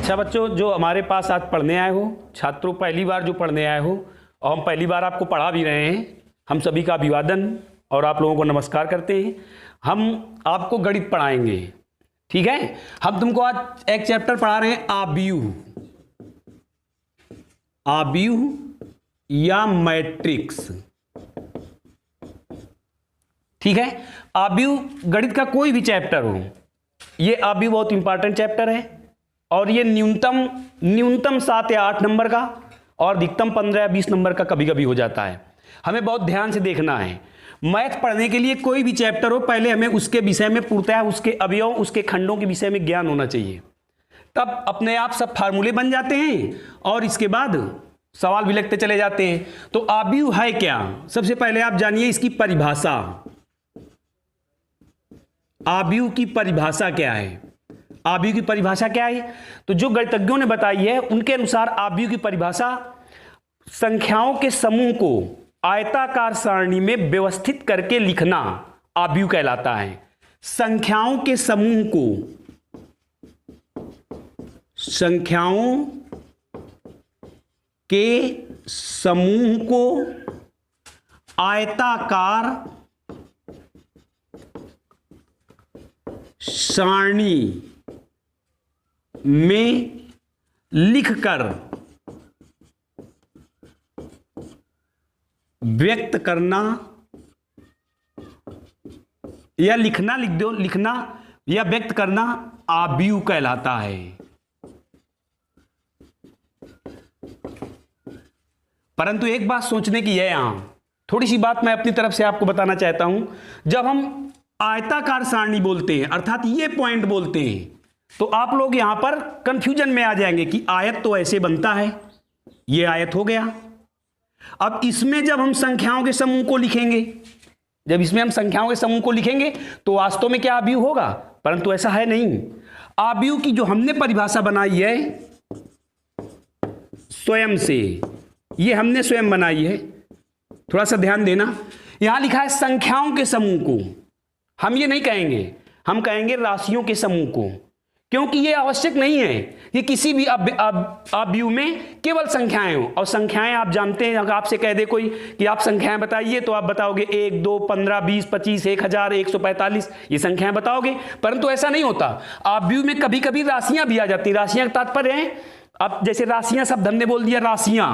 अच्छा बच्चों, जो हमारे पास आज पढ़ने आए हो, छात्रों पहली बार जो पढ़ने आए हो और हम पहली बार आपको पढ़ा भी रहे हैं, हम सभी का अभिवादन और आप लोगों को नमस्कार करते हैं। हम आपको गणित पढ़ाएंगे, ठीक है। हम तुमको आज एक चैप्टर पढ़ा रहे हैं, आव्यूह, आव्यूह या मैट्रिक्स, ठीक है। आव्यूह गणित का कोई भी चैप्टर हो, ये आव्यूह बहुत इंपॉर्टेंट चैप्टर है और ये न्यूनतम 7 या 8 नंबर का और अधिकतम 15 या 20 नंबर का कभी कभी हो जाता है। हमें बहुत ध्यान से देखना है। मैथ पढ़ने के लिए कोई भी चैप्टर हो, पहले हमें उसके विषय में पूर्णतः उसके अवयव, उसके खंडों के विषय में ज्ञान होना चाहिए, तब अपने आप सब फार्मूले बन जाते हैं और इसके बाद सवाल भी लगते चले जाते हैं। तो आव्यूह है क्या, सबसे पहले आप जानिए इसकी परिभाषा। आव्यूह की परिभाषा क्या है? आव्यूह की परिभाषा क्या है? तो जो गणितज्ञों ने बताई है उनके अनुसार आव्यूह की परिभाषा संख्याओं के समूह को आयताकार सारणी में व्यवस्थित करके लिखना आव्यूह कहलाता है। संख्याओं के समूह को, संख्याओं के समूह को आयताकार सारणी में लिखकर व्यक्त करना या लिखना, लिख दो, लिखना या व्यक्त करना आव्यूह कहलाता है। परंतु एक बात सोचने की है, यहां थोड़ी सी बात मैं अपनी तरफ से आपको बताना चाहता हूं। जब हम आयताकार सारणी बोलते हैं, अर्थात ये पॉइंट बोलते हैं, तो आप लोग यहां पर कंफ्यूजन में आ जाएंगे कि आयत तो ऐसे बनता है, ये आयत हो गया। अब इसमें जब हम संख्याओं के समूह को लिखेंगे, जब इसमें हम संख्याओं के समूह को लिखेंगे तो वास्तव में क्या आव्यूह होगा? परंतु ऐसा है नहीं। आव्यूह की जो हमने परिभाषा बनाई है स्वयं से, ये हमने स्वयं बनाई है, थोड़ा सा ध्यान देना। यहां लिखा है संख्याओं के समूह को, हम ये नहीं कहेंगे, हम कहेंगे राशियों के समूह को, क्योंकि ये आवश्यक नहीं है कि किसी भी आव्यूह में केवल संख्याएं हो। और संख्याएं आप जानते हैं, अगर आपसे कह दे कोई कि आप संख्याएं बताइए तो आप बताओगे 1, 2, 15, 20, 25, 1000, 145, ये संख्याएं बताओगे। परंतु ऐसा नहीं होता। आव्यूह में कभी कभी राशियां भी आ जाती हैं। राशियां का तात्पर्य है, अब जैसे राशियां शब्द हमने बोल दिया, राशियां,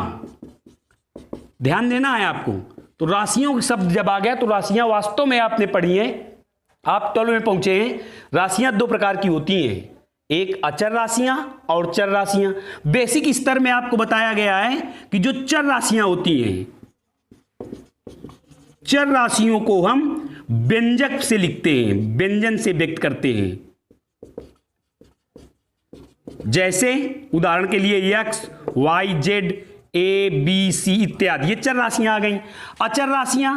ध्यान देना है आपको। तो राशियों के शब्द जब आ गया तो राशियां वास्तव में आपने पढ़ी है, आप 12 में पहुंचे हैं। राशियां 2 प्रकार की होती हैं, एक अचर राशियां और चर राशियां। बेसिक स्तर में आपको बताया गया है कि जो चर राशियां होती हैं, चर राशियों को हम व्यंजक से लिखते हैं, व्यंजन से व्यक्त करते हैं। जैसे उदाहरण के लिए एक्स, वाई, जेड, ए, बी, सी इत्यादि, ये चर राशियां आ गई। अचर राशियां,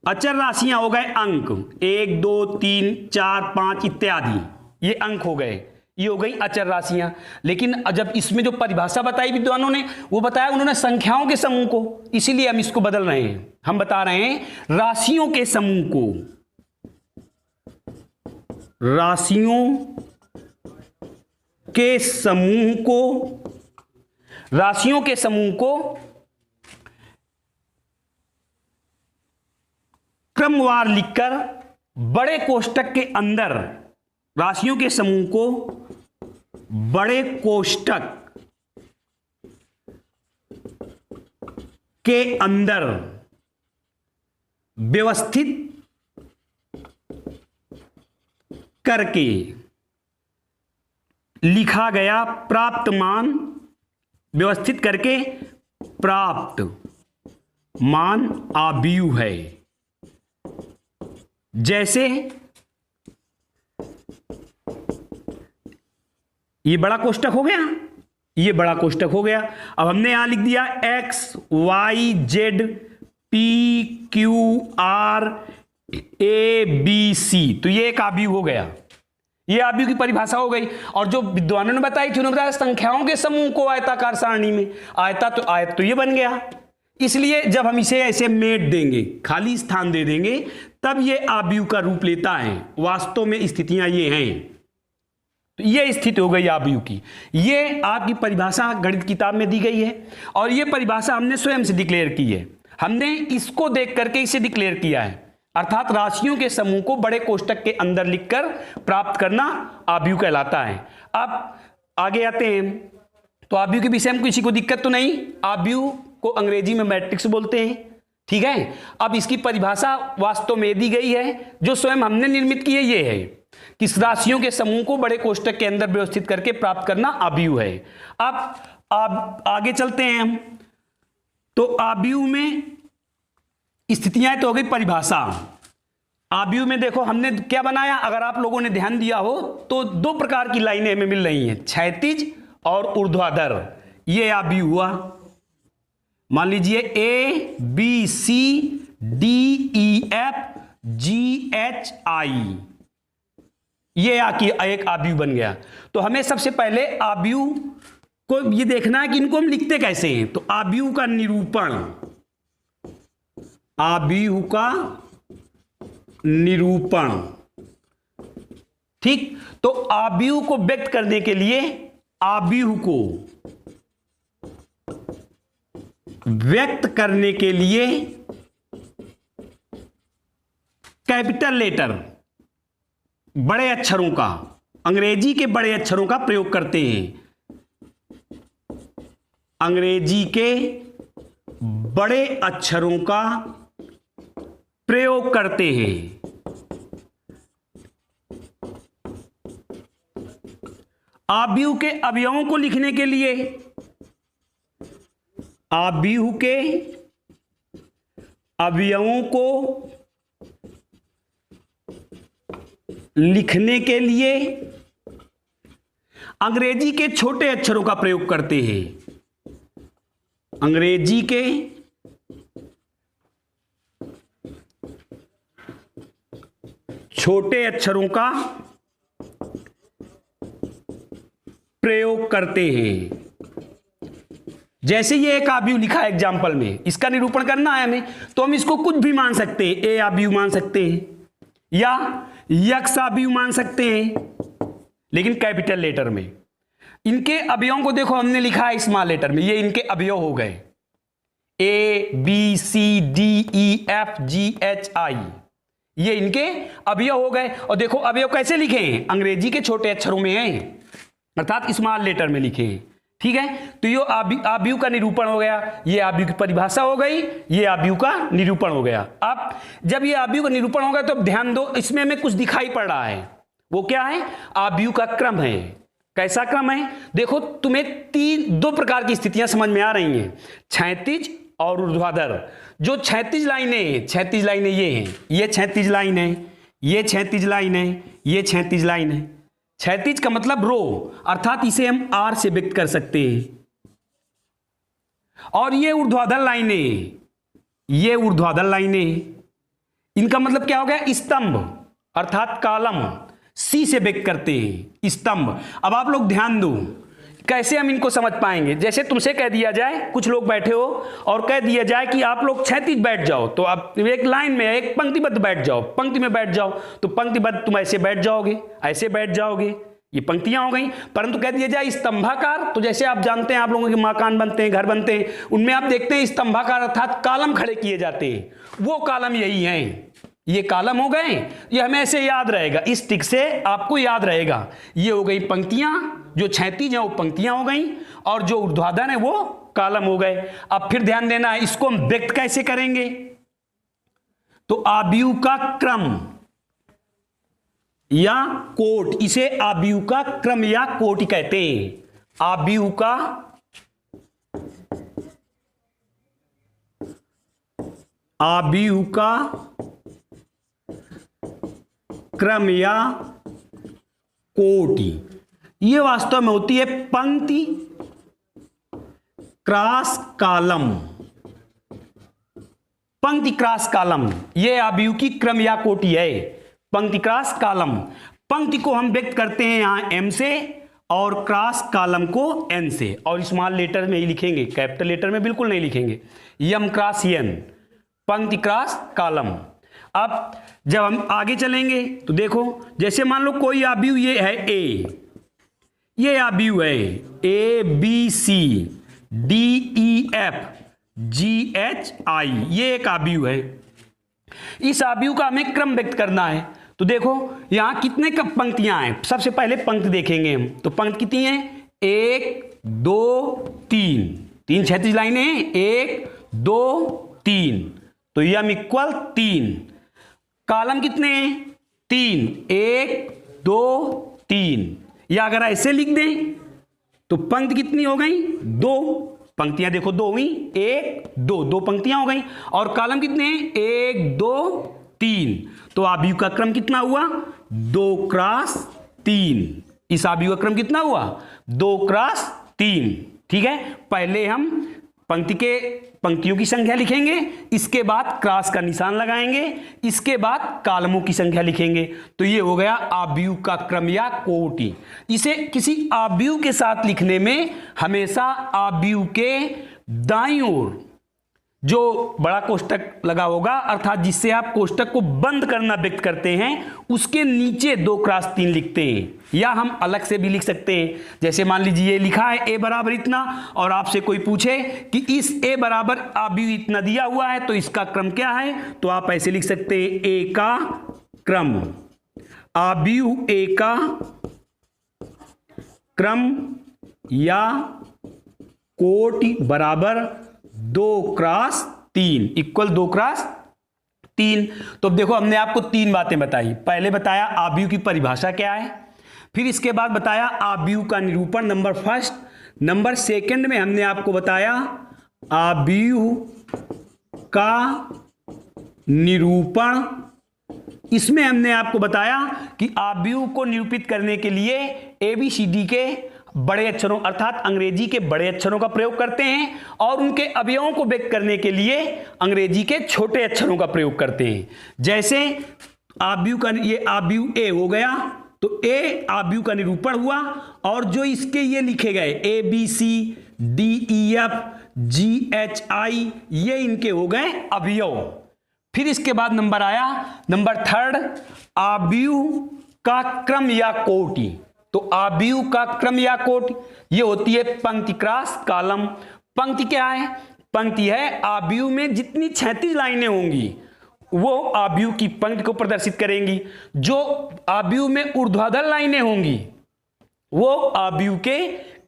अचर राशियां हो गए अंक, 1, 2, 3, 4, 5 इत्यादि, ये अंक हो गए, ये हो गई अचर राशियां। लेकिन जब इसमें जो परिभाषा बताई विद्वानों ने, वो बताया उन्होंने संख्याओं के समूह को, इसीलिए हम इसको बदल रहे हैं। हम बता रहे हैं राशियों के समूह को, राशियों के समूह को, राशियों के समूह को क्रमवार लिखकर बड़े कोष्टक के अंदर, राशियों के समूह को बड़े कोष्टक के अंदर व्यवस्थित करके लिखा गया प्राप्त मान, व्यवस्थित करके प्राप्त मान आव्यूह है। जैसे ये बड़ा कोष्टक हो गया, ये बड़ा कोष्टक हो गया। अब हमने यहां लिख दिया X, Y, Z, P, Q, R, A, B, C, तो ये एक आव्यूह हो गया। ये आव्यूह की परिभाषा हो गई। और जो विद्वानों ने बताई थी, उन्होंने बताया संख्याओं के समूह को आयताकार सारणी में, आयत तो ये बन गया। इसलिए जब हम इसे ऐसे मेट देंगे, खाली स्थान दे देंगे, तब ये आव्यूह का रूप लेता है। वास्तव में स्थितियां ये हैं। तो ये स्थिति हो गई आबीयू की। ये आपकी परिभाषा गणित किताब में दी गई है और ये परिभाषा हमने स्वयं से डिक्लेयर की है। हमने इसको देख करके इसे डिक्लेयर किया है, अर्थात राशियों के समूह को बड़े कोष्टक के अंदर लिखकर प्राप्त करना आबीयू कहलाता है। अब आगे आते हैं, तो आबीयू के विषय में किसी को दिक्कत तो नहीं। आबीयू को अंग्रेजी में मैट्रिक्स बोलते हैं, ठीक है। अब इसकी परिभाषा वास्तव में दी गई है जो स्वयं हमने निर्मित की है, ये है कि राशियों के समूह को बड़े कोष्टक के अंदर व्यवस्थित करके प्राप्त करना आबीयू है। अब आगे चलते हैं हम, तो आबीयू में स्थितियां तो हो गई परिभाषा। आबीयू में देखो हमने क्या बनाया, अगर आप लोगों ने ध्यान दिया हो तो दो प्रकार की लाइनें हमें मिल रही हैं, क्षैतिज और ऊर्ध्वाधर। ये आबीयू हुआ। मान लीजिए A B C D E F G H I, ये एक आबीयू बन गया। तो हमें सबसे पहले आबीयू को ये देखना है कि इनको हम लिखते कैसे हैं। तो आबीयू का निरूपण, आबीयू का निरूपण, ठीक। तो आबीयू को व्यक्त करने के लिए आबीयू को व्यक्त करने के लिए कैपिटल लेटर, बड़े अक्षरों का, अंग्रेजी के बड़े अक्षरों का प्रयोग करते हैं। अंग्रेजी के बड़े अक्षरों का प्रयोग करते हैं। आबीयू के अवयवों को लिखने के लिए, आबीयू के अवयवों को लिखने के लिए अंग्रेजी के छोटे अक्षरों का प्रयोग करते हैं। अंग्रेजी के छोटे अक्षरों का प्रयोग करते हैं। जैसे ये एक आबीयू लिखा है एग्जाम्पल में, इसका निरूपण करना है हमें, तो हम इसको कुछ भी मान सकते हैं। ए आबीयू मान सकते हैं या यक्स आबीयू मान सकते हैं, लेकिन कैपिटल लेटर में। इनके अवयवों को देखो हमने लिखा है स्मॉल लेटर में, ये इनके अवयव हो गए, A B C D E F G H I, ये इनके अवयव हो गए। और देखो अवयव कैसे लिखे हैं, अंग्रेजी के छोटे अक्षरों में हैं, अर्थात स्मॉल लेटर में लिखे हैं, ठीक है। तो ये आबीयू का निरूपण हो गया, ये आबीयू की परिभाषा हो गई, ये आबीयू का निरूपण हो गया। अब जब ये आबीयू का निरूपण हो गया तो अब ध्यान दो, इसमें हमें कुछ दिखाई पड़ रहा है, वो क्या है, आबीयू का क्रम है। कैसा क्रम है, देखो तुम्हें दो प्रकार की स्थितियां समझ में आ रही हैं, क्षैतिज और ऊर्ध्वाधर। जो क्षैतिज लाइनें ये हैं, ये क्षैतिज लाइन है, ये क्षैतिज लाइन है, ये क्षैतिज लाइन है। क्षैतिज का मतलब रो, अर्थात इसे हम आर से व्यक्त कर सकते हैं। और ये ऊर्ध्वाधर लाइनें, ये ऊर्ध्वाधर लाइनें, इनका मतलब क्या हो गया, स्तंभ, अर्थात कॉलम, सी से व्यक्त करते हैं, स्तंभ। अब आप लोग ध्यान दो, कैसे हम इनको समझ पाएंगे। जैसे तुमसे कह दिया जाए, कुछ लोग बैठे हो और कह दिया जाए कि आप लोग क्षैतिज बैठ जाओ, तो आप एक लाइन में, एक पंक्तिबद्ध बैठ जाओ, पंक्ति में बैठ जाओ, तो पंक्तिबद्ध तुम ऐसे बैठ जाओगे, ऐसे बैठ जाओगे, ये पंक्तियां हो गई। परंतु कह दिया जाए स्तंभाकार, तो जैसे आप जानते हैं, आप लोगों के मकान बनते हैं, घर बनते हैं, उनमें आप देखते हैं स्तंभाकार अर्थात कॉलम खड़े किए जाते हैं, वो कॉलम यही हैं, ये कॉलम हो गए। ये हमें ऐसे याद रहेगा, इस टिक से आपको याद रहेगा, ये हो गई पंक्तियां, जो क्षैतिज हैं वो पंक्तियां हो गई, और जो ऊर्ध्वाधर है वो कॉलम हो गए। अब फिर ध्यान देना है, इसको हम व्यक्त कैसे करेंगे, तो आबीयू का क्रम या कोट, इसे आबीयू का क्रम या कोटि कहते हैं। आबीयू का क्रम या कोटि, ये वास्तव में होती है पंक्ति क्रॉस कॉलम, पंक्ति क्रॉस कॉलम, ये आबीयू की क्रम या कोटि है, पंक्ति क्रॉस कॉलम। पंक्ति को हम व्यक्त करते हैं यहां एम से, और क्रॉस कॉलम को एन से, और स्मॉल लेटर में ही लिखेंगे, कैपिटल लेटर में बिल्कुल नहीं लिखेंगे, यम क्रॉस एन, पंक्ति क्रॉस कॉलम। अब जब हम आगे चलेंगे तो देखो, जैसे मान लो कोई आबीयू ये है ए, ये आव्यूह है A B C D E F G H I, ये एक आव्यूह है। इस आव्यूह का हमें क्रम व्यक्त करना है। तो देखो यहां कितने कब पंक्तियां हैं, सबसे पहले पंक्ति देखेंगे हम। तो पंक्ति कितनी है, 1 2 3, 3 क्षैतिज लाइनें हैं, 1 2 3, तो यम इक्वल 3। कॉलम कितने हैं, 3, 1 2 3, या अगर ऐसे लिख दें तो पंक्ति कितनी हो गई, 2 पंक्तियां देखो 2 हुई, 1 2, 2 पंक्तियां हो गई। और कॉलम कितने हैं, 1 2 3, तो आव्यूह का क्रम कितना हुआ, 2 क्रॉस 3। इस आव्यूह का क्रम कितना हुआ, 2 क्रॉस 3। ठीक है, पहले हम पंक्तियों की संख्या लिखेंगे, इसके बाद क्रॉस का निशान लगाएंगे, इसके बाद कॉलमों की संख्या लिखेंगे। तो ये हो गया आव्यूह का क्रम या कोटि। इसे किसी आव्यूह के साथ लिखने में हमेशा आव्यूह के दाईं ओर जो बड़ा कोष्टक लगा होगा, अर्थात जिससे आप कोष्टक को बंद करना व्यक्त करते हैं, उसके नीचे 2 क्रॉस 3 लिखते हैं। या हम अलग से भी लिख सकते हैं, जैसे मान लीजिए ये लिखा है ए बराबर इतना, और आपसे कोई पूछे कि इस ए बराबर आव्यूह इतना दिया हुआ है तो इसका क्रम क्या है, तो आप ऐसे लिख सकते हैं ए का क्रम, आव्यूह ए का क्रम या कोटि बराबर 2 क्रॉस 3 इक्वल 2 क्रॉस 3। तो अब देखो हमने आपको 3 बातें बताई। पहले बताया आव्यूह की परिभाषा क्या है, फिर इसके बाद बताया आव्यूह का निरूपण नंबर फर्स्ट, नंबर सेकंड में हमने आपको बताया आव्यूह का निरूपण। इसमें हमने आपको बताया कि आव्यूह को निरूपित करने के लिए ABCD के बड़े अक्षरों अर्थात अंग्रेजी के बड़े अक्षरों का प्रयोग करते हैं, और उनके अवयवों को व्यक्त करने के लिए अंग्रेजी के छोटे अक्षरों का प्रयोग करते हैं। जैसे आव्यूह का ये आव्यूह ए हो गया, तो ए आव्यूह का निरूपण हुआ, और जो इसके ये लिखे गए ABC DEF GHI, ये इनके हो गए अवयव। फिर इसके बाद नंबर आया नंबर थर्ड, आव्यूह का क्रम या कोटि। तो आव्यूह का क्रम या कोटि ये होती है पंक्ति क्रॉस कॉलम। पंक्ति क्या है, पंक्ति है आव्यूह में जितनी 36 लाइनें होंगी वो आव्यूह की पंक्ति को प्रदर्शित करेंगी। जो आव्यूह में ऊर्ध्वाधर लाइनें होंगी वो आव्यूह के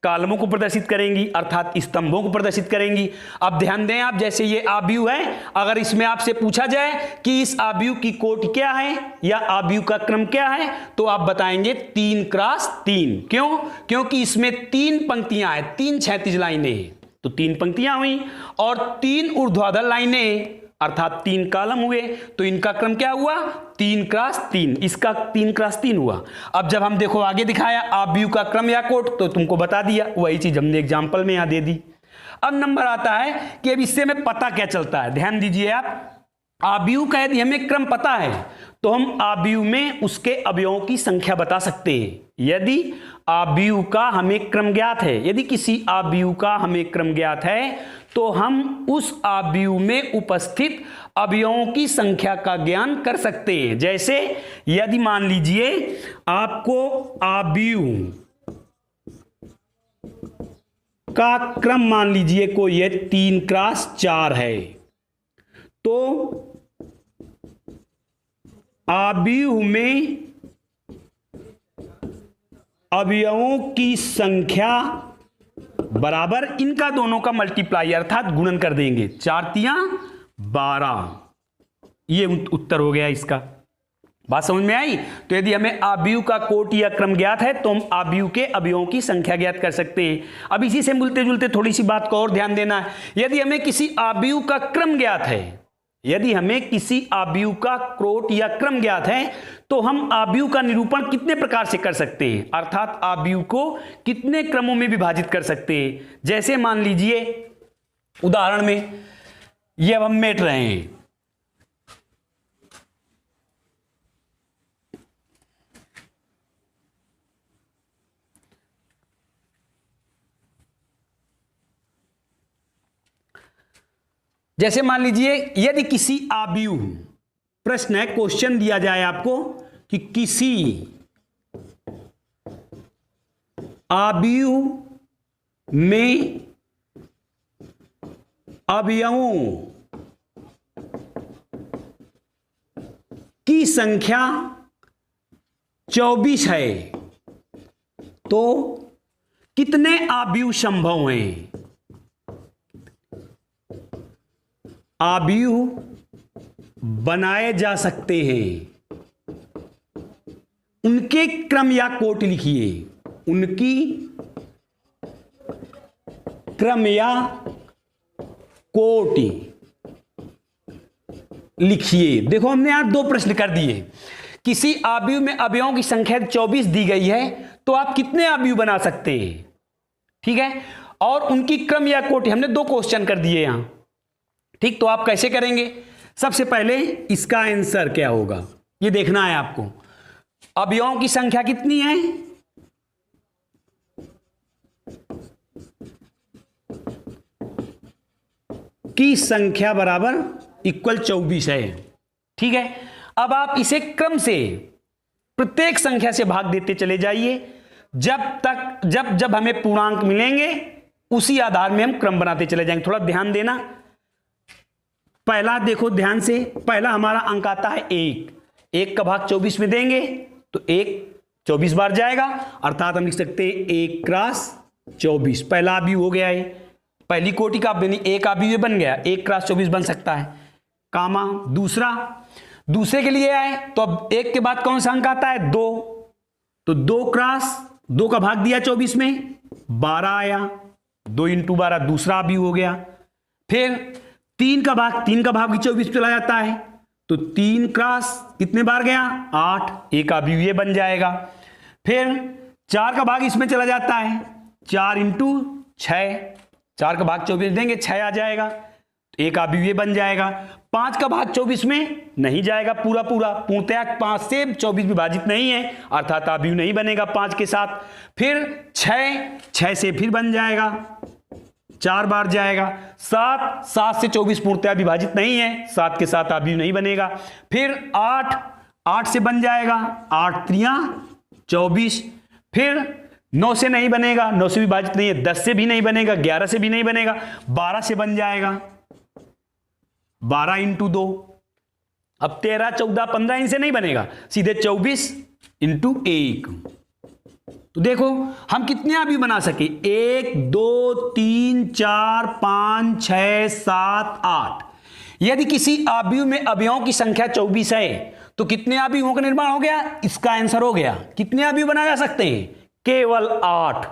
कॉलमों को प्रदर्शित करेंगी, अर्थात स्तंभों को प्रदर्शित करेंगी। अब ध्यान दें आप, जैसे ये आव्यूह है, अगर इसमें आपसे पूछा जाए कि इस आव्यूह की कोटि क्या है या आव्यूह का क्रम क्या है, तो आप बताएंगे 3 क्रॉस 3। क्यों, क्योंकि इसमें 3 पंक्तियां हैं, 3 क्षैतिज लाइनें हैं, तो 3 पंक्तियां हुई, और 3 ऊर्ध्वाधर लाइनें अर्थात 3 कॉलम हुए, तो इनका क्रम क्या हुआ, 3 क्रॉस 3, इसका 3 क्रॉस 3 हुआ। अब जब हम देखो आगे दिखाया आव्यूह का क्रम या कोटि, तो तुमको बता दिया, वही चीज हमने एग्जाम्पल में यहां दे दी। अब नंबर आता है कि अब इससे हमें पता क्या चलता है। ध्यान दीजिए आप, आव्यूह का यदि हमें क्रम पता है तो हम आव्यूह में उसके अवयवों की संख्या बता सकते हैं। यदि आव्यूह का हमें क्रम ज्ञात है, यदि किसी आव्यूह का हमें क्रम ज्ञात है, तो हम उस आव्यूह में उपस्थित अवयवों की संख्या का ज्ञान कर सकते हैं। जैसे यदि मान लीजिए आपको आव्यूह का क्रम मान लीजिए कोई ये 3 क्रॉस 4 है, तो आव्यूह में अवयवों की संख्या बराबर इनका दोनों का मल्टीप्लाई अर्थात गुणन कर देंगे, 4 तियां 12। ये उत्तर हो गया इसका। बात समझ में आई। तो यदि हमें आव्यूह का कोटि या क्रम ज्ञात है तो हम आव्यूह के अवयवों की संख्या ज्ञात कर सकते हैं। अब इसी से मिलते जुलते थोड़ी सी बात को और ध्यान देना है। यदि हमें किसी आव्यूह का क्रम ज्ञात है, यदि हमें किसी आव्यूह का कोटि या क्रम ज्ञात है, तो हम आव्यूह का निरूपण कितने प्रकार से कर सकते हैं, अर्थात आव्यूह को कितने क्रमों में विभाजित कर सकते हैं। जैसे मान लीजिए उदाहरण में ये अब हम मेट रहे हैं, जैसे मान लीजिए यदि किसी आव्यूह, प्रश्न है, क्वेश्चन दिया जाए आपको कि किसी आव्यूह में अवयवों की संख्या 24 है तो कितने आव्यूह संभव हैं? आव्यूह बनाए जा सकते हैं, उनके क्रम या कोटि लिखिए, उनकी क्रम या कोटि लिखिए। देखो हमने यहां दो प्रश्न कर दिए। किसी आव्यूह में अवयवों की संख्या 24 दी गई है तो आप कितने आव्यूह बना सकते हैं, ठीक है, और उनकी क्रम या कोटि, हमने दो क्वेश्चन कर दिए यहां, ठीक। तो आप कैसे करेंगे? सबसे पहले इसका आंसर क्या होगा ये देखना है आपको। अवयवों की संख्या कितनी है? की संख्या बराबर इक्वल 24 है, ठीक है। अब आप इसे क्रम से प्रत्येक संख्या से भाग देते चले जाइए, जब हमें पूर्णांक मिलेंगे उसी आधार में हम क्रम बनाते चले जाएंगे। थोड़ा ध्यान देना। पहला देखो ध्यान से, पहला हमारा अंक आता है 1 का भाग 24 में देंगे तो 1 24 बार जाएगा, अर्थात हम लिख सकते हैं 1 क्रॉस 24। पहला आव्यूह हो गया है, पहली कोटि का एक आव्यूह बन गया, 1 क्रॉस 24 बन सकता है, कामा। दूसरे के लिए आए तो अब 1 के बाद कौन सा अंक आता है? 2, तो 2 क्रॉस 2 का भाग दिया 24 में 12 आया, 2 × 12 दूसरा आव्यूह हो गया। फिर 3 का भाग भी 24 चला जाता है तो 3 क्रॉस कितने बार गया? 8, एक आव्यूह ये बन जाएगा। फिर 4 का भाग इसमें चला जाता है, 4 × 6, 4 का भाग 24 देंगे 6 आ जाएगा, एक आव्यूह ये बन जाएगा। 5 का भाग 24 में नहीं जाएगा पूरा पूर्णतया 5 से 24 विभाजित नहीं है, अर्थात आव्यूह नहीं बनेगा 5 के साथ। फिर 6 से फिर बन जाएगा, 4 बार जाएगा। 7 से 24 पूर्णतया विभाजित नहीं है, 7 के साथ आव्यूह नहीं बनेगा। फिर 8 से बन जाएगा, 8 × 24। फिर 9 से नहीं बनेगा, 9 से विभाजित नहीं है, 10 से भी नहीं बनेगा, 11 से भी नहीं बनेगा, 12 से बन जाएगा, 12 × 2। अब 13, 14, 15 इनसे नहीं बनेगा, सीधे 24 × 1। तो देखो हम कितने आव्यूह बना सके? 1 2 3 4 5 6 7 8। यदि किसी आव्यूह में अवयवों की संख्या 24 है तो कितने आव्यूहों का निर्माण हो गया? इसका आंसर हो गया। कितने आव्यूह बनाए जा सकते हैं? केवल 8।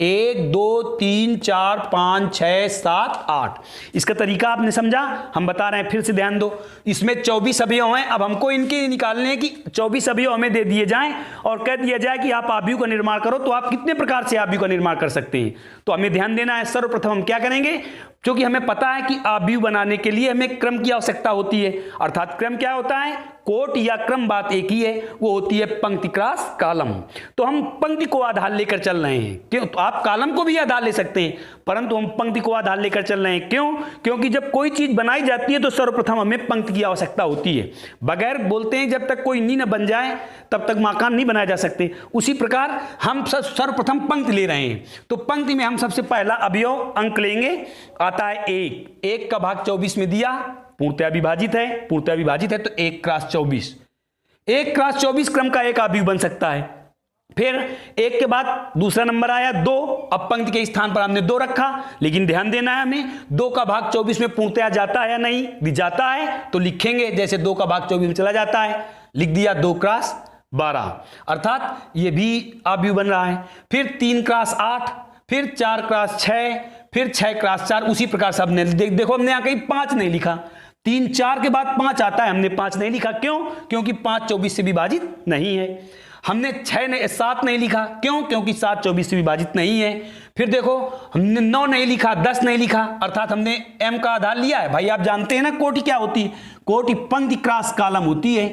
1 2 3 4 5 6 7 8। इसका तरीका आपने समझा? हम बता रहे हैं, फिर से ध्यान दो। इसमें 24 अवयव हैं, अब हमको इनके निकालने हैं कि 24 अवयव हमें दे दिए जाएं और कह दिया जाए कि आप आव्यूह का निर्माण करो, तो आप कितने प्रकार से आव्यूह का निर्माण कर सकते हैं। तो हमें ध्यान देना है, सर्वप्रथम हम क्या करेंगे, क्योंकि हमें पता है कि आव्यूह बनाने के लिए हमें क्रम की आवश्यकता होती है। अर्थात क्रम क्या होता है? कोट या क्रम, बात एक ही है, वो होती है पंक्ति क्रॉस कॉलम। तो हम पंक्ति को आधार लेकर चल रहे हैं, क्यों? तो आप कॉलम को भी आधार ले सकते हैं, परंतु हम पंक्ति को आधार लेकर चल रहे हैं। क्यों? क्योंकि जब कोई चीज बनाई जाती है तो सर्वप्रथम हमें पंक्ति की आवश्यकता होती है। बगैर बोलते हैं जब तक कोई नींव न बन जाए तब तक मकान नहीं बनाए जा सकते। उसी प्रकार हम सर्वप्रथम पंक्ति ले रहे हैं, तो पंक्ति में हम सबसे पहला अवयव अंक लेंगे, आता है 1 का भाग 24 में दिया, पूर्णतया विभाजित है तो 1 क्रॉस 24। 1 क्रॉस 24 क्रम का एक आव्यूह बन सकता है। फिर 1 के बाद दूसरा नंबर आया 2, अब पंक्ति के स्थान पर हमने 2 रखा, लेकिन ध्यान देना है हमें 2 का भाग 24 में पूर्णतया जाता है या नहीं? यदि जाता है तो लिखेंगे, जैसे 2 का भाग 24 में चला जाता है, लिख दिया 2 क्रॉस 12, अर्थात ये भी आव्यूह बन रहा है। फिर 3 क्रॉस 8, फिर 4 क्रॉस 6, फिर 6 क्रॉस 4। उसी प्रकार से हमने देखो हमने यहाँ कहीं 5 नहीं लिखा, 3 4 के बाद 5 आता है, हमने 5 नहीं लिखा। क्यों? क्योंकि 5 24 से विभाजित नहीं है। हमने 7 नहीं लिखा, क्यों? क्योंकि 7 24 से विभाजित नहीं है। फिर देखो हमने 9 नहीं लिखा, 10 नहीं लिखा, अर्थात हमने m का आधार लिया है। भाई आप जानते हैं ना कोटि क्या होती है? कोटि पंक्ति क्रॉस कॉलम होती है।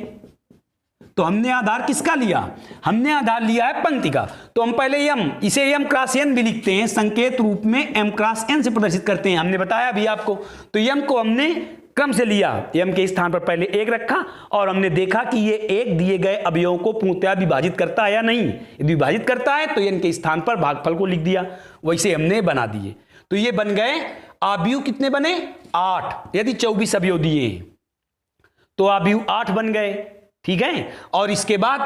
तो हमने आधार किसका लिया, हमने आधार लिया है पंक्ति का। तो हम पहले यम, इसे यम क्रॉस एन भी लिखते हैं, संकेत रूप में एम क्रॉस एन से प्रदर्शित करते हैं, हमने बताया अभी आपको। तो यम को हमने क्रम से लिया, यम के स्थान पर पहले एक रखा और हमने देखा कि ये एक दिए गए अवयवों को पूर्णतया विभाजित करता है या नहीं। यदि विभाजित करता है तो एन के स्थान पर भागफल को लिख दिया, वैसे हमने बना दिए। तो ये बन गए अवयव, कितने बने 8। यदि 24 अवयव दिए तो अवयव 8 बन गए, ठीक है। और इसके बाद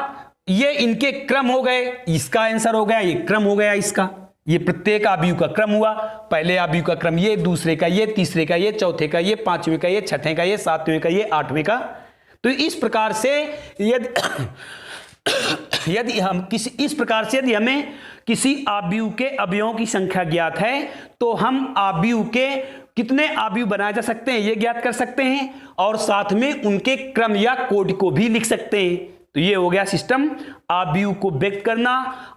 ये इनके क्रम हो गए, इसका आंसर हो गया, ये क्रम हो गया इसका, ये प्रत्येक अवयव का क्रम हुआ। पहले अवयव का क्रम ये, दूसरे का ये, तीसरे का ये, चौथे का ये, पांचवें का ये, छठे का ये, सातवें का ये, आठवें का। तो इस प्रकार से यदि हमें किसी अवयव के अवयवों की संख्या ज्ञात है तो हम अवयव के कितने अवयव बनाए जा सकते हैं ये ज्ञात कर सकते हैं, और साथ में उनके क्रम या कोड को भी लिख सकते हैं। तो ये हो गया सिस्टम अवयव को व्यक्त करना।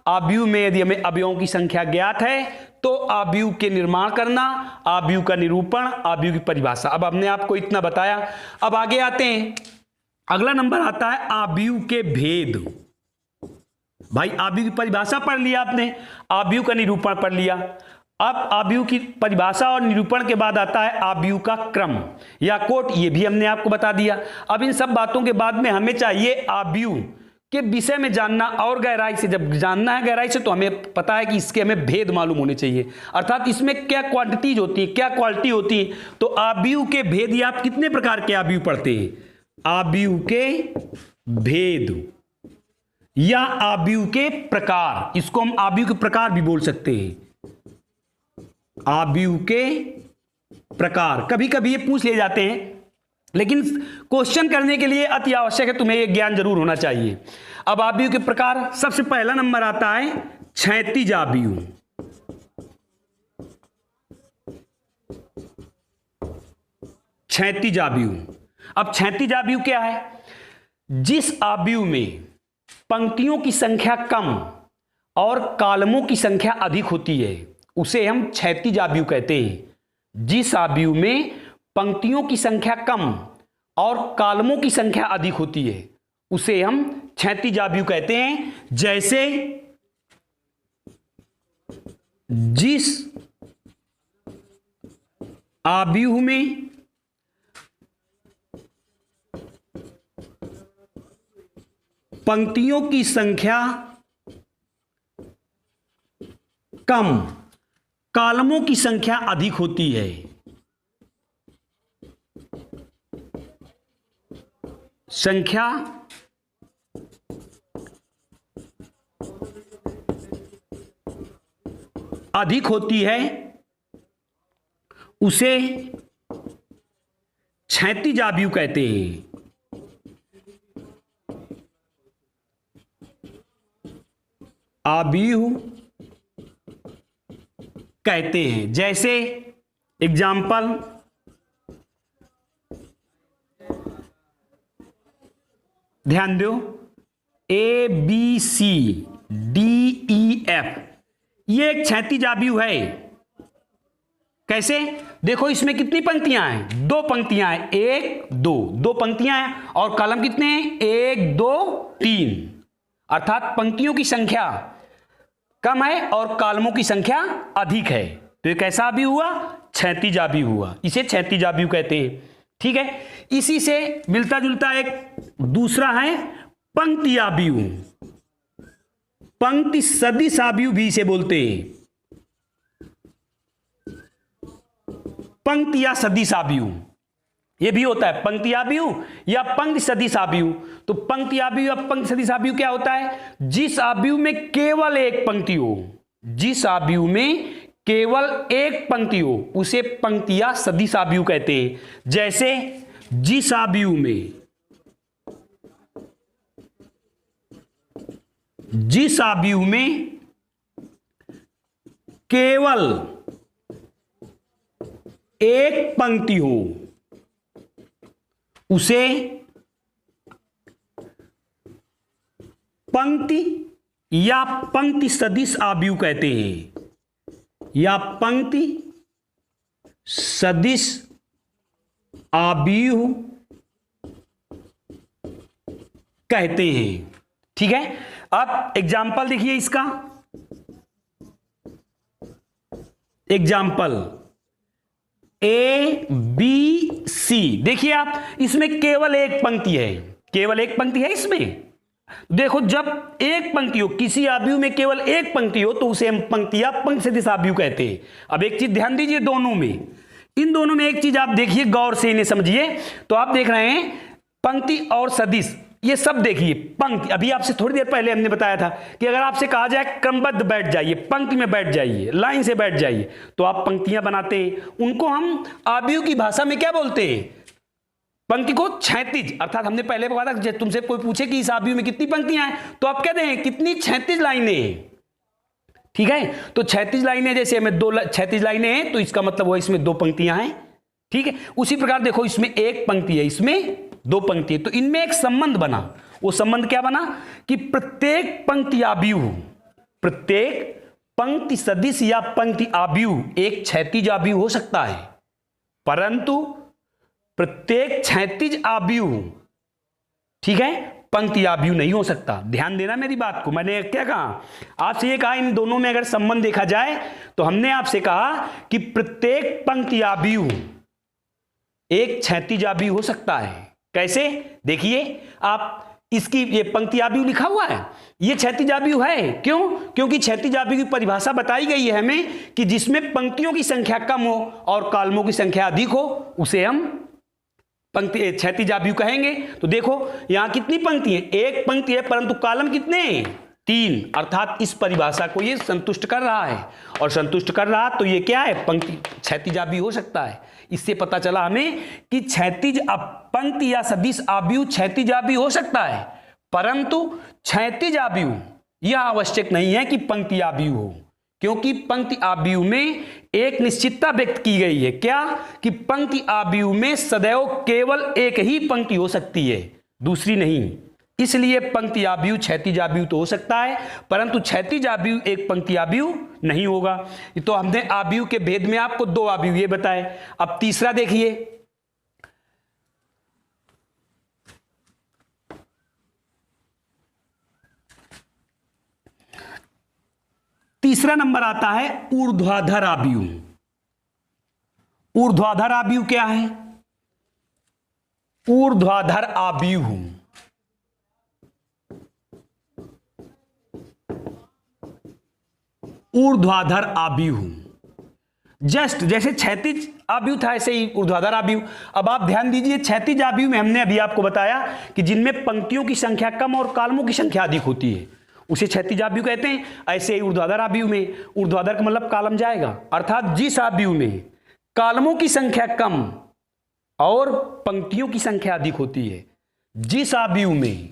अवयव में यदि हमें अवयवों की संख्या ज्ञात है तो अवयव के निर्माण करना, अवयव का निरूपण, अवयव की परिभाषा। अब हमने आपको इतना बताया, अब आगे आते हैं। अगला नंबर आता है अवयव के भेद। भाई अवयव की परिभाषा पढ़ लिया आपने, अवयव का निरूपण पढ़ लिया। अब अवयव की परिभाषा और निरूपण के बाद आता है अवयव का क्रम या कोट, ये भी हमने आपको बता दिया। अब इन सब बातों के बाद में हमें चाहिए अवयव के विषय में जानना और गहराई से। जब जानना है गहराई से तो हमें पता है कि इसके हमें भेद मालूम होने चाहिए, अर्थात इसमें क्या क्वांटिटीज होती है, क्या क्वालिटी होती है। तो अवयव के भेद, या आप कितने प्रकार के अवयव पढ़ते हैं, अवयव के भेद या अवयव के प्रकार, इसको हम अवयव के प्रकार भी बोल सकते हैं। अवयव के प्रकार कभी कभी ये पूछ ले जाते हैं, लेकिन क्वेश्चन करने के लिए अति आवश्यक है, तुम्हें ये ज्ञान जरूर होना चाहिए। अब अवयव के प्रकार, सबसे पहला नंबर आता है क्षैतिज अवयव। क्षैतिज अवयव, अब क्षैतिज अवयव क्या है, जिस अवयव में पंक्तियों की संख्या कम और कॉलमों की संख्या अधिक होती है उसे हम क्षैतिज अवयव कहते हैं। जिस अवयव में पंक्तियों की संख्या कम और कॉलमों की संख्या अधिक होती है उसे हम क्षैतिज अवयव कहते हैं। जैसे जिस अवयव में पंक्तियों की संख्या कम, कॉलमों की संख्या अधिक होती है, संख्या अधिक होती है उसे क्षैतिज अवयव कहते हैं। अवयव कहते हैं। जैसे एग्जाम्पल, ध्यान दो, A B C D E F, ये एक क्षैतिज अवयव है। कैसे, देखो इसमें कितनी पंक्तियां हैं, 2 पंक्तियां हैं, 1 2, 2 पंक्तियां हैं, और कॉलम कितने हैं, 1 2 3, अर्थात पंक्तियों की संख्या कम है और कॉलमों की संख्या अधिक है। तो ये कैसा अवयव हुआ, क्षैतिज अवयव हुआ, इसे क्षैतिज अवयव कहते हैं। ठीक है, इसी से मिलता जुलता एक दूसरा है पंक्ति अवयव, पंक्ति सदिश अवयव भी इसे बोलते हैं। पंक्ति या सदिश अवयव ये भी होता है, पंक्ति अवयव या पंक्ति सदिश अवयव। तो पंक्ति अवयव या पंक्ति सदिश अवयव क्या होता है, जिस अवयव में केवल एक पंक्ति हो, जिस अवयव में केवल एक पंक्ति हो उसे पंक्ति या सदिश अवयव कहते हैं। जैसे जिस अवयव में, जिस अवयव में केवल एक पंक्ति हो उसे पंक्ति या पंक्ति सदिश अवयव कहते हैं, या पंक्ति सदिश अवयव कहते हैं। ठीक है, अब एग्जाम्पल देखिए इसका, एग्जाम्पल ए बी सी। देखिए आप, इसमें केवल एक पंक्ति है, केवल एक पंक्ति है इसमें। देखो, जब एक पंक्ति हो, किसी आव्यूह में केवल एक पंक्ति हो, तो उसे हम पंक्ति या पंक्ति सदिश आव्यूह कहते हैं। अब एक चीज ध्यान दीजिए, दोनों में, इन दोनों में एक चीज आप देखिए, गौर से इन्हें समझिए। तो आप देख रहे हैं पंक्ति और सदिश, ये सब देखिए। पंक्ति, अभी आपसे थोड़ी देर पहले हमने बताया था कि अगर आपसे कहा जाए क्रमबद्ध बैठ जाइए, पंक्ति में बैठ जाइए, लाइन से बैठ जाइए, तो आप पंक्तियां बनाते हैं। उनको हम आव्यूह की भाषा में क्या बोलते हैं? पंक्ति को क्षैतिज, अर्थात हमने पहले बताया था, तुमसे कोई पूछे कि इस आव्यूह में कितनी पंक्तियां हैं, तो आप कहते हैं कितनी? क्षैतिज लाइनें हैं। ठीक है, तो क्षैतिज लाइनें, जैसे हमें दो क्षैतिज लाइनें हैं, तो इसका मतलब वो इसमें दो पंक्तियां हैं। ठीक है, उसी प्रकार देखो, इसमें एक पंक्ति है, इसमें दो पंक्ति है, तो इनमें एक संबंध बना। वो संबंध क्या बना कि प्रत्येक पंक्ति आव्यूह, प्रत्येक पंक्ति सदिश या पंक्ति आव्यूह एक क्षैतिज आव्यूह हो सकता है, परंतु प्रत्येक क्षैतिज आव्यूह, ठीक है, पंक्ति आव्यूह नहीं हो सकता। ध्यान देना मेरी बात को। मैंने क्या कहा आपसे? ये कहा इन दोनों में अगर संबंध देखा जाए, तो हमने आपसे कहा कि प्रत्येक पंक्ति आव्यूह एक क्षैतिज आव्यूह हो सकता है। कैसे? देखिए आप, इसकी ये पंक्ति आव्यूह लिखा हुआ है, ये क्षैतिज आव्यूह है। क्यों? क्योंकि क्षैतिज आव्यूह की परिभाषा बताई गई है हमें कि जिसमें पंक्तियों की संख्या कम हो और कॉलमों की संख्या अधिक हो, उसे हम पंक्ति क्षैतिज आव्यूह कहेंगे। तो देखो यहां कितनी पंक्ति है? एक पंक्ति है, परंतु कॉलम कितने हैं? 3। अर्थात इस परिभाषा को ये संतुष्ट कर रहा है, और संतुष्ट कर रहा तो ये क्या है? पंक्ति क्षैतिज आव्यूह हो सकता है। इससे पता चला हमें कि क्षैतिज पंक्ति या सदिश आव्यूह क्षैतिज आव्यूह हो सकता है, परंतु क्षैतिज आव्यूह यह आवश्यक नहीं है कि पंक्ति आव्यूह हो, क्योंकि पंक्ति आव्यूह में एक निश्चितता व्यक्त की गई है। क्या? कि पंक्ति आव्यूह में सदैव केवल एक ही पंक्ति हो सकती है, दूसरी नहीं। इसलिए पंक्ति आव्यूह क्षैतिज आव्यूह तो हो सकता है, परंतु क्षैतिज आव्यूह एक पंक्ति आव्यूह नहीं होगा। तो हमने आव्यूह के भेद में आपको दो आव्यूह ये बताए। अब तीसरा देखिए, तीसरा नंबर आता है ऊर्ध्वाधर आव्यूह। ऊर्ध्वाधर आव्यूह क्या है? ऊर्ध्वाधर आव्यूह ऊर्ध्वाधर आव्यूह जस्ट जैसे क्षैतिज आव्यूह था, ऐसे ही ऊर्ध्वाधर आव्यूह। अब आप ध्यान दीजिए, क्षैतिज आव्यूह में हमने अभी आपको बताया कि जिनमें पंक्तियों की संख्या कम और कॉलमों की संख्या अधिक होती है, उसे क्षैतिज आव्यूह कहते हैं। ऐसे ही ऊर्ध्वाधर आव्यूह में, ऊर्ध्वाधर का मतलब कॉलम जाएगा, अर्थात जिस आव्यूह में कॉलमों की संख्या कम और पंक्तियों की संख्या अधिक होती है, जिस आव्यूह में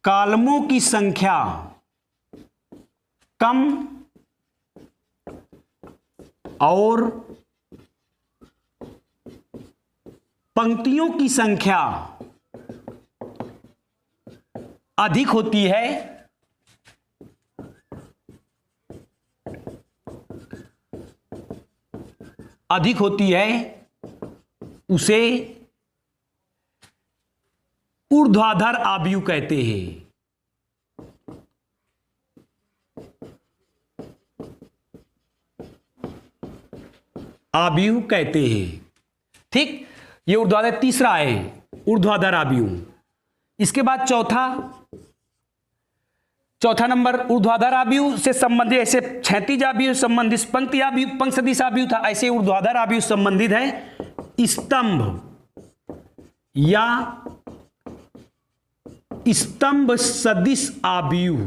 कॉलमों की संख्या कम और पंक्तियों की संख्या अधिक होती है, उसे ऊर्ध्वाधर आव्यूह कहते हैं। आव्यूह कहते हैं। ठीक, ये ऊर्ध्वाधर तीसरा है, ऊर्ध्वाधर आव्यूह। इसके बाद चौथा नंबर ऊर्ध्वाधर आव्यूह से संबंधित, ऐसे क्षैतिज आव्यूह संबंधित पंक्ति आव्यूह, पंक्ति सदिश आव्यूह था, ऐसे ऊर्ध्वाधर आव्यूह संबंधित है स्तंभ या स्तंभ सदिश आव्यूह।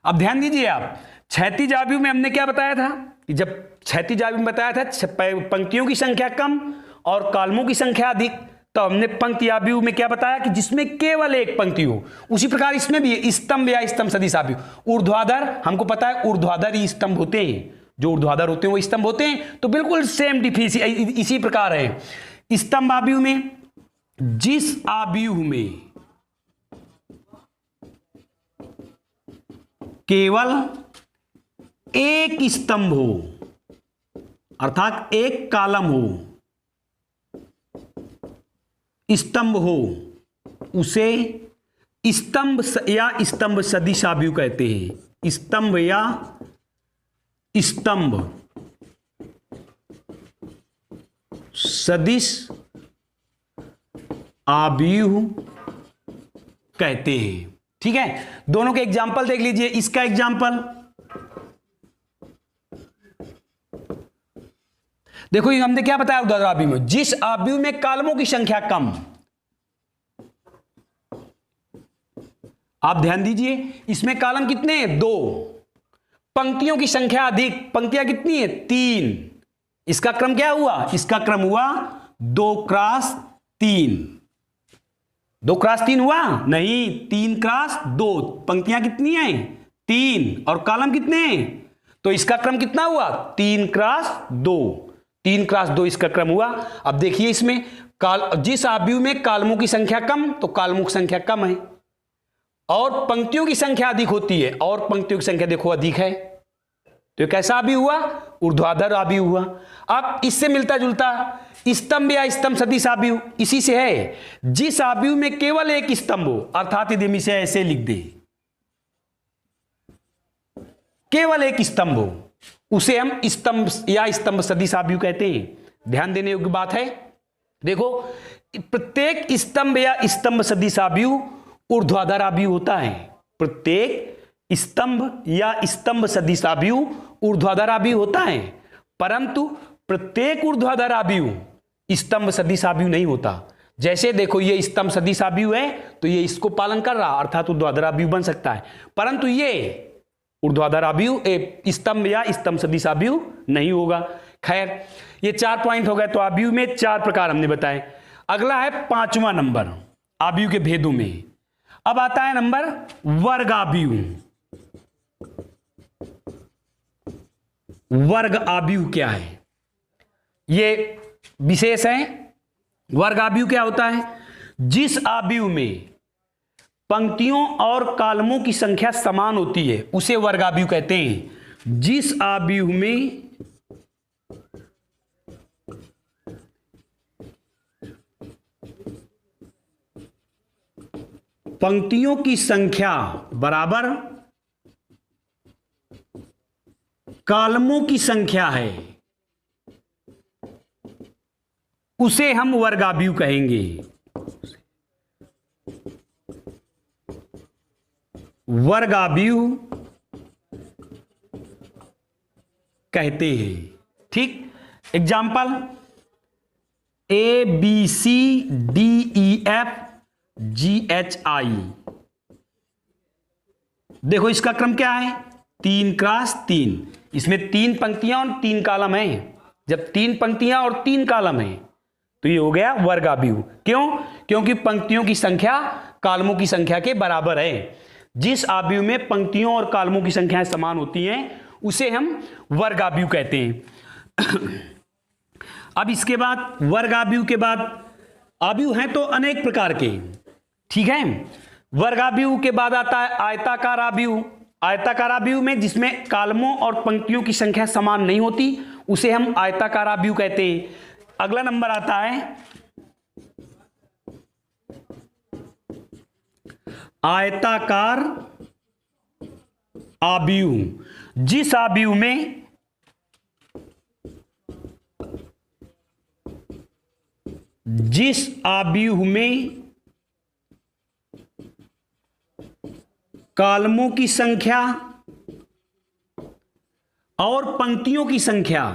अब ध्यान दीजिए आप, क्षैतिज आव्यूह में हमने क्या बताया था कि जब क्षैतिज आव्यूह में बताया था पंक्तियों की संख्या कम और कॉलमों की संख्या अधिक, तो हमने पंक्ति आव्यूह में क्या बताया कि जिसमें केवल एक पंक्ति हो। उसी प्रकार इसमें भी स्तंभ या स्तंभ सदिश आव्यूह। ऊर्ध्वाधर हमको पता है, ऊर्ध्वाधर ही स्तंभ होते हैं, जो ऊर्ध्वाधर होते हैं वो स्तंभ होते हैं। तो बिल्कुल सेम डिफिनेशन इसी प्रकार है। स्तंभ आव्यूह में जिस आव्यूह में केवल एक स्तंभ हो, अर्थात एक कॉलम हो, स्तंभ हो, उसे स्तंभ या स्तंभ सदिश आव्यूह कहते हैं। स्तंभ या स्तंभ सदिश आव्यूह कहते हैं। ठीक है, दोनों के एग्जाम्पल देख लीजिए। इसका एग्जाम्पल देखो, ये हमने क्या बताया ऊर्ध्वाधर आव्यूह में, जिस आव्यूह में कॉलमों की संख्या कम। आप ध्यान दीजिए, इसमें कॉलम कितने हैं? 2। पंक्तियों की संख्या अधिक, पंक्तियां कितनी है? 3। इसका क्रम क्या हुआ? इसका क्रम हुआ 2 क्रॉस 3। 2 क्रॉस 3 हुआ? नहीं, 3 क्रॉस 2। पंक्तियां कितनी हैं? 3। और कॉलम कितने हैं? तो इसका क्रम कितना हुआ? 3 क्रॉस 2। 3 क्रॉस 2 इसका क्रम हुआ। अब देखिए, इसमें जिस आव्यूह में कॉलमों की संख्या कम, तो कॉलमों की संख्या कम है, और पंक्तियों की संख्या अधिक होती है, और पंक्तियों की संख्या देखो अधिक है, तो ये कैसा आव्यूह हुआ? ऊर्ध्वाधर आव्यूह हुआ। अब इससे मिलता जुलता स्तंभ या स्तंभ सदिश आव्यूह, इसी से है, जिस आव्यूह में केवल एक स्तंभ हो, अर्थात यदि हम इसे ऐसे लिख दें, केवल एक स्तंभ हो, उसे हम स्तंभ या स्तंभ सदिश आव्यूह कहते हैं। ध्यान देने योग्य बात है। देखो, प्रत्येक स्तंभ या स्तंभ सदिश आव्यूह ऊर्ध्वाधर आव्यूह होता है। प्रत्येक स्तंभ या स्तंभ सदिश आव्यूह ऊर्ध्वाधर आव्यूह होता है, परंतु प्रत्येक ऊर्ध्वाधर आव्यूह स्तंभ सदिश आव्यूह नहीं होता। जैसे देखो, ये स्तंभ सदिश आव्यूह है, तो ये इसको पालन कर रहा, अर्थात ऊर्ध्वाधर आव्यूह बन सकता है, परंतु ये ऊर्ध्वाधर आव्यूह स्तंभ या स्तंभ सदिश आव्यूह नहीं होगा। खैर, ये 4 पॉइंट हो गए। तो आव्यूह में 4 प्रकार हमने बताए। अगला है 5वां नंबर आव्यूह के भेदों में। अब आता है नंबर वर्ग आव्यूह। वर्ग आव्यूह क्या है? ये विशेष है। वर्ग आव्यूह क्या होता है? जिस आव्यूह में पंक्तियों और कॉलमों की संख्या समान होती है, उसे वर्ग आव्यूह कहते हैं। जिस आव्यूह में पंक्तियों की संख्या बराबर कॉलमों की संख्या है, उसे हम वर्ग आव्यूह कहेंगे। वर्ग आव्यूह कहते हैं। ठीक, एग्जाम्पल ABCDEFGHI। देखो, इसका क्रम क्या है? 3 क्रॉस 3। इसमें 3 पंक्तियां और 3 कॉलम है। जब 3 पंक्तियां और 3 कॉलम है, तो ये हो गया वर्ग आव्यूह। क्यों? क्योंकि पंक्तियों की संख्या कॉलमों की संख्या के बराबर है। जिस आव्यूह में पंक्तियों और कॉलमों की संख्याएं समान होती हैं, उसे हम वर्ग आव्यूह कहते हैं। अब इसके बाद वर्ग आव्यूह के बाद आव्यूह हैं तो अनेक प्रकार के। ठीक है, वर्ग आव्यूह के बाद आता है आयताकार आव्यूह। आयताकार आव्यूह में जिसमें कॉलमों और पंक्तियों की संख्या समान नहीं होती, उसे हम आयताकार आव्यूह कहते हैं। अगला नंबर आता है आयताकार आव्यूह। जिस आव्यूह में कॉलमों की संख्या और पंक्तियों की संख्या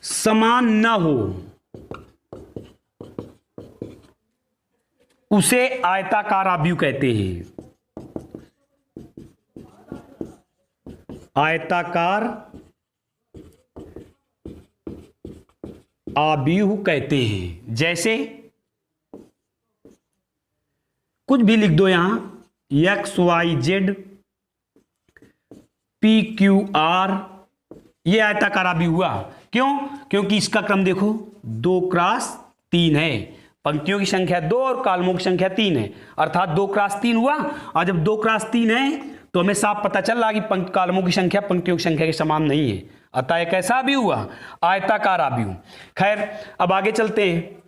समान न हो, उसे आयताकार आव्यूह कहते हैं। आयताकार आव्यूह कहते हैं। जैसे कुछ भी लिख दो यहां, XYZ PQR, ये आयताकार आव्यूह हुआ। क्यों? क्योंकि इसका क्रम देखो 2 क्रॉस 3 है। पंक्तियों की संख्या 2 और कॉलमों की संख्या 3 है, अर्थात 2 क्रॉस 3 हुआ। और जब 2 क्रॉस 3 है तो हमें साफ पता चल रहा कि कॉलमों की संख्या पंक्तियों की संख्या के समान नहीं है, अतः एक ऐसा भी हुआ आयताकार आव्यूह। खैर अब आगे चलते हैं।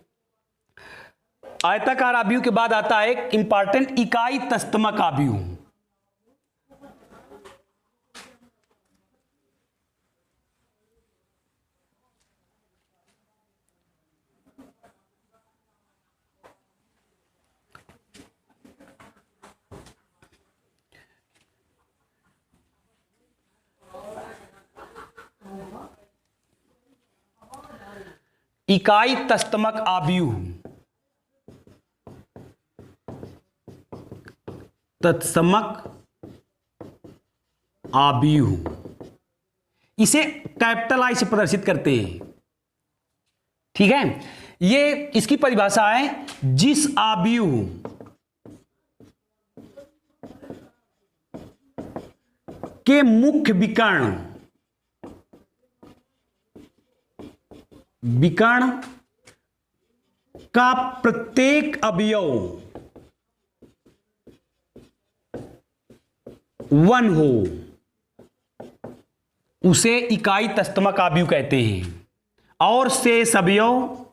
आयताकार आव्यूह के बाद आता है एक इंपॉर्टेंट इकाई तस्तमक आव्यूह। इकाई तस्तमक आव्यूह, तत्समक आव्यूह, इसे कैपिटल आई से प्रदर्शित करते हैं। ठीक है, ये इसकी परिभाषा है, जिस आव्यूह के मुख्य विकर्ण का प्रत्येक अवयव 1 हो, उसे इकाई तस्तमक आव्यूह कहते हैं। और शेष अवयव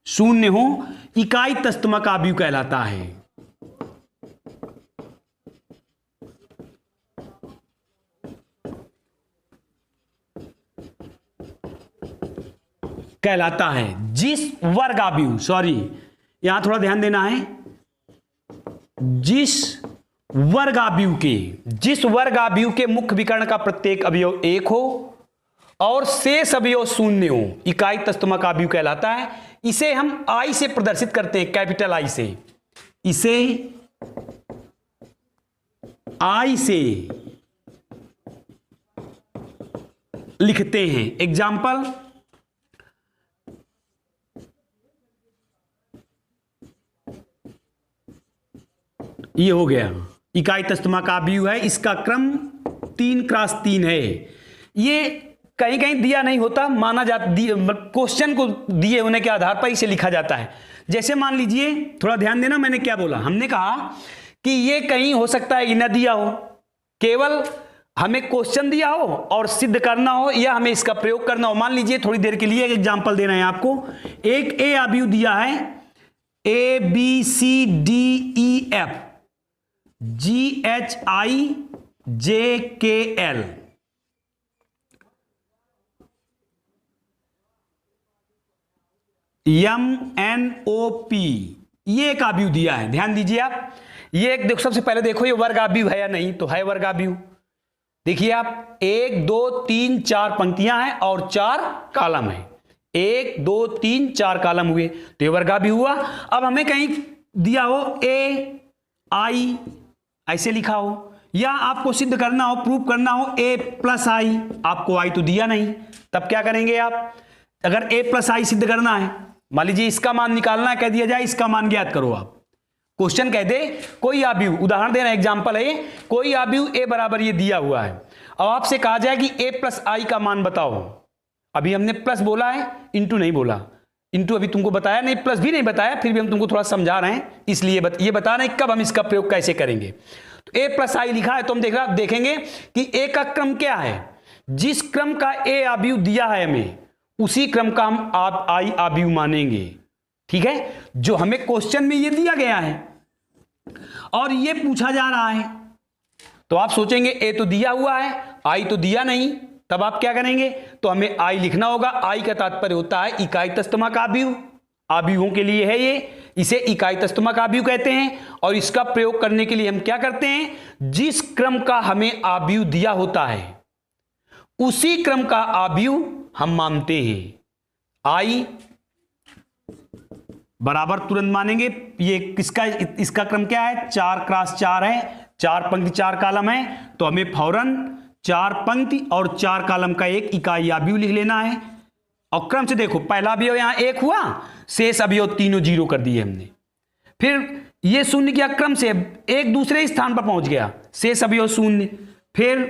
शून्य हो, इकाई तस्तमक आव्यूह कहलाता है। जिस वर्ग आव्यूह, सॉरी यहां थोड़ा ध्यान देना है, जिस वर्ग आव्यूह के मुख्य विकर्ण का प्रत्येक अवयव 1 हो और शेष अवयव 0 हो, इकाई तस्तमक आव्यूह कहलाता है। इसे हम आई से प्रदर्शित करते हैं, कैपिटल आई से। इसे आई से लिखते हैं। एग्जाम्पल, ये हो गया इकाई तस्तमक आव्यूह है, इसका क्रम 3 क्रॉस 3 है। ये कहीं कहीं दिया नहीं होता, माना जाता, क्वेश्चन को दिए होने के आधार पर इसे लिखा जाता है। जैसे मान लीजिए, थोड़ा ध्यान देना, मैंने क्या बोला, हमने कहा कि ये कहीं हो सकता है कि न दिया हो, केवल हमें क्वेश्चन दिया हो और सिद्ध करना हो या हमें इसका प्रयोग करना हो। मान लीजिए थोड़ी देर के लिए एक एग्जाम्पल देना है आपको। एक ए आव्यूह दिया है, ABCDEF GHIJKL, MNOP, ये एक आव्यूह दिया है। ध्यान दीजिए आप, ये एक देखो, सबसे पहले देखो ये वर्ग आव्यूह है या नहीं, तो है वर्ग आव्यूह। देखिए आप, 1 2 3 4 पंक्तियां हैं और 4 कॉलम है। 1 2 3 4 कॉलम हुए, तो ये वर्ग आव्यूह हुआ। अब हमें कहीं दिया हो AI ऐसे लिखा हो, या आपको सिद्ध करना हो, प्रूफ करना हो A+I, आपको I तो दिया नहीं, तब क्या करेंगे आप? अगर A+I सिद्ध करना है, मान लीजिए इसका मान निकालना है, कह दिया जाए इसका मान ज्ञात करो। आप क्वेश्चन कह दे कोई आव्यूह, उदाहरण देना, एग्जांपल है, कोई आव्यूह A बराबर ये दिया हुआ है। अब आपसे कहा जाए कि A+I का मान बताओ। अभी हमने प्लस बोला है, इंटू नहीं बोला। इंटू अभी तुमको बताया नहीं, प्लस भी नहीं बताया, फिर भी हम तुमको थोड़ा समझा रहे हैं, इसलिए ये बता रहे हैं कब हम इसका प्रयोग कैसे करेंगे। तो A+I लिखा है, तो हम देखेंगे कि A का क्रम क्या है। जिस क्रम का A आव्यूह दिया है हमें, उसी क्रम का हम I आव्यूह मानेंगे। ठीक है, जो हमें क्वेश्चन में ये दिया गया है और ये पूछा जा रहा है, तो आप सोचेंगे A तो दिया हुआ है, I तो दिया नहीं, तब आप क्या करेंगे? तो हमें I लिखना होगा। I का तात्पर्य होता है इकाई तस्तमक आव्यूह, आव्यूहों के लिए है ये, इसे इकाई तस्तमक आव्यूह कहते हैं। और इसका प्रयोग करने के लिए हम क्या करते हैं? जिस क्रम का हमें आव्यूह दिया होता है, उसी क्रम का आव्यूह हम मानते हैं। I बराबर तुरंत मानेंगे, ये किसका, इसका क्रम क्या है? 4 क्रॉस 4 है, 4 पंक्ति 4 कॉलम है, तो हमें फौरन 4 पंक्ति और 4 कॉलम का एक इकाई आव्यूह लिख लेना है। और क्रम से देखो, पहला अवयव यहां 1 हुआ, शेष अवयव तीनों 0 कर दिए हमने। फिर ये शून्य के अक्रम से एक दूसरे स्थान पर पहुंच गया, शेष अवयव शून्य, फिर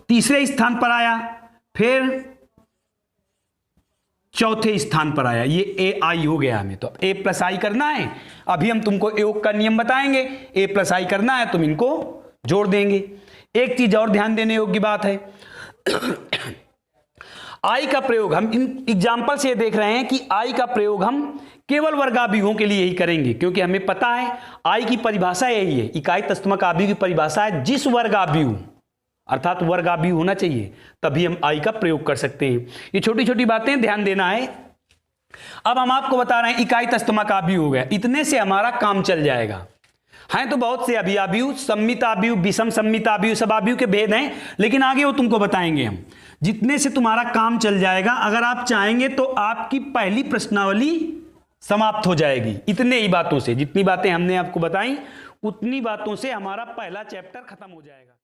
तीसरे स्थान पर आया, फिर चौथे स्थान पर आया, ये ए आई हो गया। हमें तो ए प्लस आई करना है। अभी हम तुमको योग का नियम बताएंगे, ए प्लस आई करना है, तुम इनको जोड़ देंगे। एक चीज और ध्यान देने योग्य बात है, आई का प्रयोग हम इन एग्जाम्पल से देख रहे हैं कि आई का प्रयोग हम केवल वर्गाव्यूहों के लिए ही करेंगे, क्योंकि हमें पता है आई की परिभाषा यही है, इकाई तस्तमक आव्यूह की परिभाषा है जिस वर्गाव्यूह अर्थात वर्गाव्यूह होना चाहिए, तभी हम आई का प्रयोग कर सकते हैं। ये छोटी छोटी बातें ध्यान देना है। अब हम आपको बता रहे हैं इकाई तस्तमक आव्यूह हो गया, इतने से हमारा काम चल जाएगा। हैं तो बहुत से अभियाव्यूह, सम्मित आव्यूह, विषम सम्मित आव्यूह, सब आव्यूह के भेद हैं, लेकिन आगे वो तुमको बताएंगे हम। जितने से तुम्हारा काम चल जाएगा, अगर आप चाहेंगे तो आपकी पहली प्रश्नावली समाप्त हो जाएगी। इतने ही बातों से, जितनी बातें हमने आपको बताई उतनी बातों से हमारा पहला चैप्टर खत्म हो जाएगा।